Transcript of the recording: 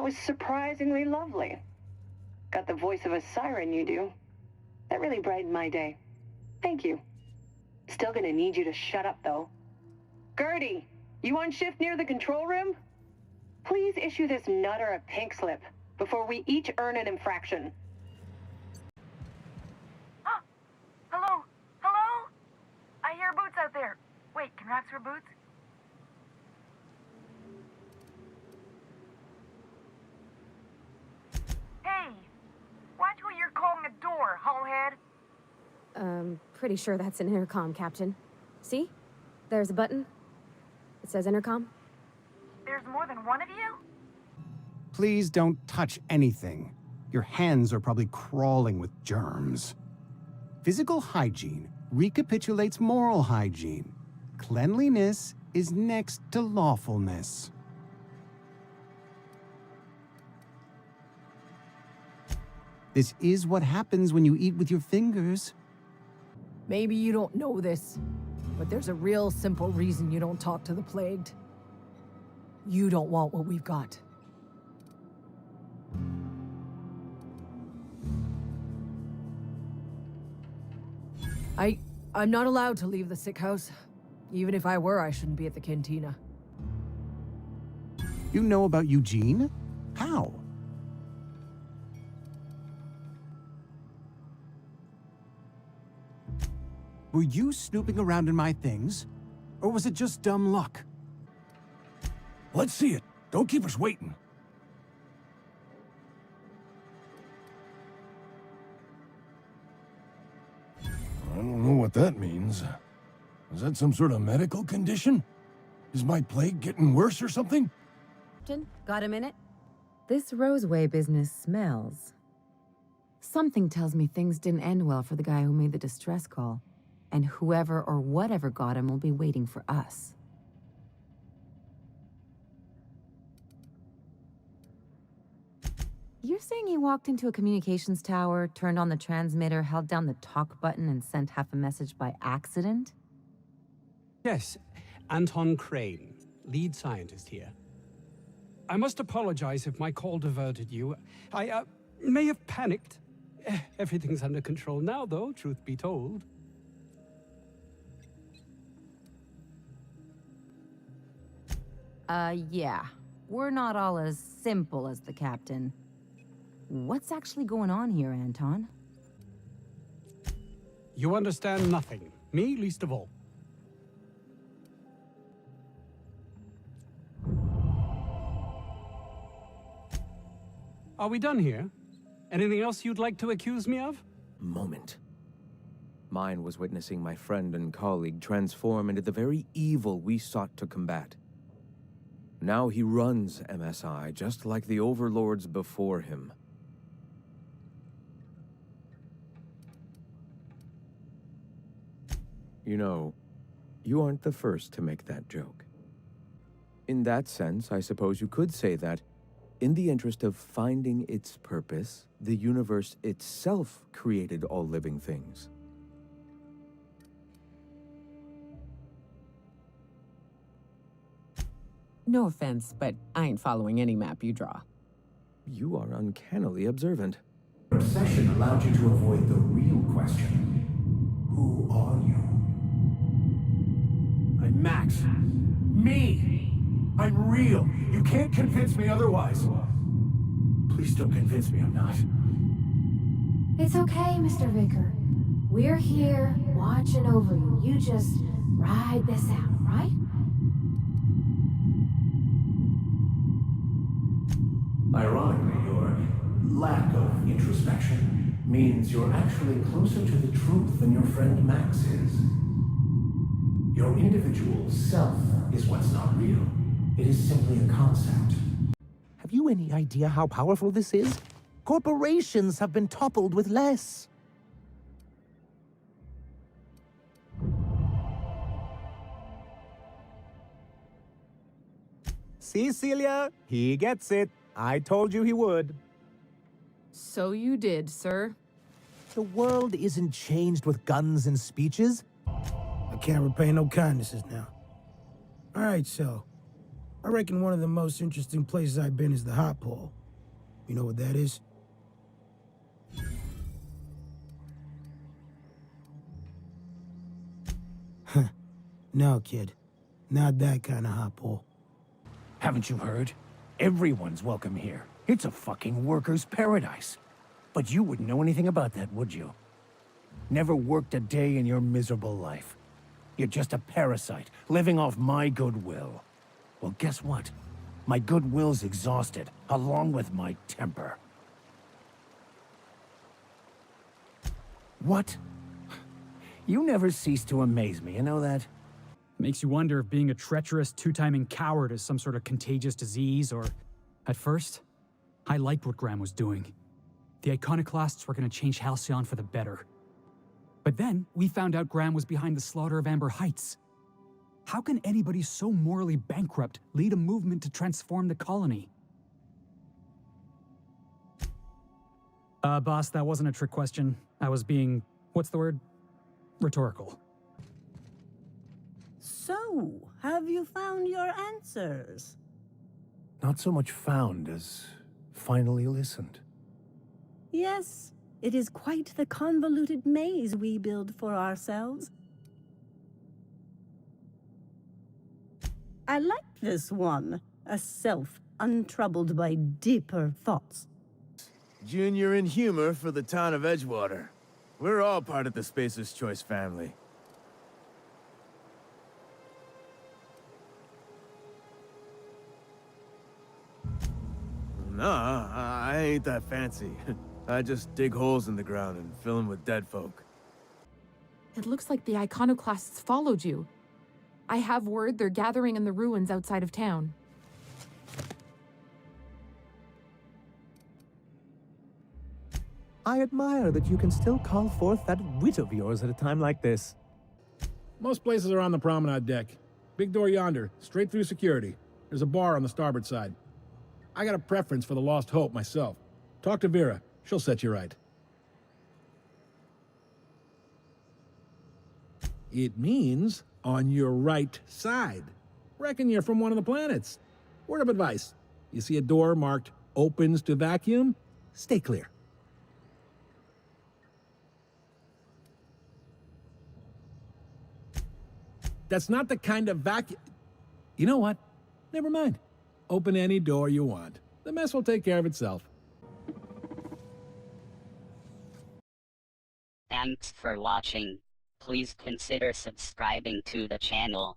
was surprisingly lovely. Got the voice of a siren, you do. That really brightened my day. Thank you. Still gonna need you to shut up, though. Gertie, you on shift near the control room? Please issue this nutter a pink slip before we each earn an infraction. Huh? Hello? Hello? I hear Boots out there. Wait, can Raps for Boots? Hey! Watch what you're calling a door, hullhead. Pretty sure that's an intercom, Captain. See? There's a button. It says intercom. There's more than one of you? Please don't touch anything. Your hands are probably crawling with germs. Physical hygiene recapitulates moral hygiene. Cleanliness is next to lawfulness. This is what happens when you eat with your fingers. Maybe you don't know this, but there's a real simple reason you don't talk to the plagued. You don't want what we've got. I'm not allowed to leave the sick house. Even if I were, I shouldn't be at the cantina. You know about Eugene? How? Were you snooping around in my things? Or was it just dumb luck? Let's see it. Don't keep us waiting. I don't know what that means. Is that some sort of medical condition? Is my plague getting worse or something? Captain, got a minute? This Roseway business smells. Something tells me things didn't end well for the guy who made the distress call. And whoever or whatever got him will be waiting for us. You're saying he walked into a communications tower, turned on the transmitter, held down the talk button, and sent half a message by accident? Yes, Anton Crane, lead scientist here. I must apologize if my call diverted you. I may have panicked. Everything's under control now, though, truth be told. Yeah. We're not all as simple as the captain. What's actually going on here, Anton? You understand nothing. Me least of all. Are we done here? Anything else you'd like to accuse me of? Moment. Mine was witnessing my friend and colleague transform into the very evil we sought to combat. Now he runs MSI just like the overlords before him. You know, you aren't the first to make that joke. In that sense, I suppose you could say that, in the interest of finding its purpose, the universe itself created all living things. No offense, but I ain't following any map you draw. You are uncannily observant. Obsession allowed you to avoid the real question. Who are you? I'm Max. Me! I'm real. You can't convince me otherwise. Please don't convince me I'm not. It's okay, Mr. Vicker. We're here, watching over you. You just ride this out, right? Ironically, your lack of introspection means you're actually closer to the truth than your friend Max is. Your individual self is what's not real. It is simply a concept. Have you any idea how powerful this is? Corporations have been toppled with less. See, Celia? He gets it. I told you he would. So you did, sir. The world isn't changed with guns and speeches. I can't repay no kindnesses now. All right, so I reckon one of the most interesting places I've been is the hot pole. You know what that is? No, kid. Not that kind of hot pole. Haven't you heard? Everyone's welcome here. It's a fucking worker's paradise. But you wouldn't know anything about that, would you? Never worked a day in your miserable life. You're just a parasite, living off my goodwill. Well, guess what? My goodwill's exhausted, along with my temper. What? You never cease to amaze me, you know that? Makes you wonder if being a treacherous, two-timing coward is some sort of contagious disease, or... At first, I liked what Graham was doing. The Iconoclasts were gonna change Halcyon for the better. But then, we found out Graham was behind the slaughter of Amber Heights. How can anybody so morally bankrupt lead a movement to transform the colony? Boss, that wasn't a trick question. I was being, what's the word? Rhetorical. So, have you found your answers? Not so much found as finally listened. Yes, it is quite the convoluted maze we build for ourselves. I like this one, a self untroubled by deeper thoughts. Junior in humor for the town of Edgewater. We're all part of the Spacer's Choice family. Nah, I ain't that fancy. I just dig holes in the ground and fill them with dead folk. It looks like the Iconoclasts followed you. I have word they're gathering in the ruins outside of town. I admire that you can still call forth that wit of yours at a time like this. Most places are on the promenade deck. Big door yonder, straight through security. There's a bar on the starboard side. I got a preference for the Lost Hope myself. Talk to Vera. She'll set you right. It means on your right side. Reckon you're from one of the planets. Word of advice. You see a door marked opens to vacuum? Stay clear. That's not the kind of vacuum... You know what? Never mind. Open any door you want. The mess will take care of itself. Thanks for watching. Please consider subscribing to the channel.